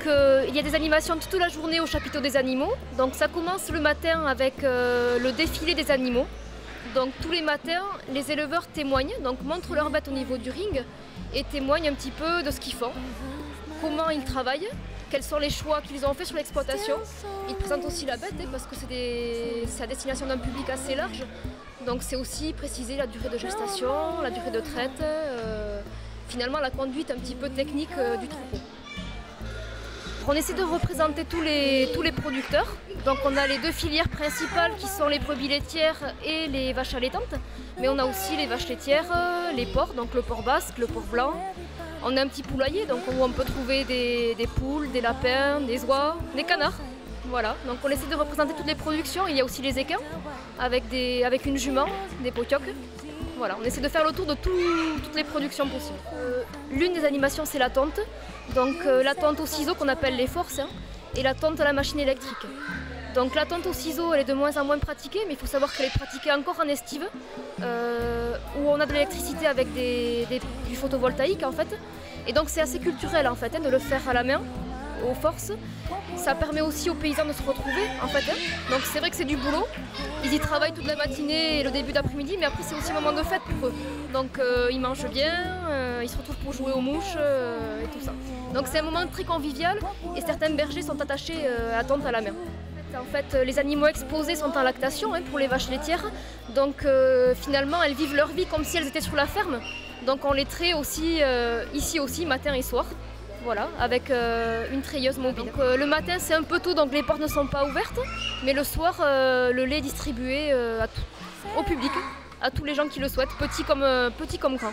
il y a des animations toute la journée au chapiteau des animaux. Donc ça commence le matin avec le défilé des animaux. Donc tous les matins, les éleveurs témoignent, donc montrent leurs bêtes au niveau du ring et témoignent un petit peu de ce qu'ils font, comment ils travaillent, quels sont les choix qu'ils ont fait sur l'exploitation. Ils présentent aussi la bête parce que c'est à destination d'un public assez large. Donc c'est aussi préciser la durée de gestation, la durée de traite, finalement la conduite un petit peu technique du troupeau. On essaie de représenter tous les producteurs. Donc on a les deux filières principales qui sont les brebis laitières et les vaches allaitantes. Mais on a aussi les vaches laitières, les porcs, donc le porc basque, le porc blanc. On a un petit poulailler donc où on peut trouver des poules, des lapins, des oies, des canards. Voilà, donc on essaie de représenter toutes les productions. Il y a aussi les équins avec une jument, des potiocs. Voilà, on essaie de faire le tour de toutes les productions possibles. L'une des animations, c'est la tonte. Donc la tonte au ciseau qu'on appelle les forces et la tonte à la machine électrique. Donc la tonte au ciseau, elle est de moins en moins pratiquée, mais il faut savoir qu'elle est pratiquée encore en estive, où on a de l'électricité avec du photovoltaïque en fait. Et donc c'est assez culturel en fait de le faire à la main, aux forces. Ça permet aussi aux paysans de se retrouver en fait. Donc c'est vrai que c'est du boulot. Ils y travaillent toute la matinée et le début d'après-midi, mais après c'est aussi un moment de fête pour eux. Donc ils mangent bien, ils se retrouvent pour jouer aux mouches et tout ça. Donc c'est un moment très convivial et certains bergers sont attachés à tonte à la main. En fait, les animaux exposés sont en lactation pour les vaches laitières. Donc finalement, elles vivent leur vie comme si elles étaient sur la ferme. Donc on les traite aussi ici aussi, matin et soir. Voilà, avec une treilleuse mobile. Donc, le matin c'est un peu tôt, donc les portes ne sont pas ouvertes. Mais le soir, le lait est distribué au public, à tous les gens qui le souhaitent, petits comme grands.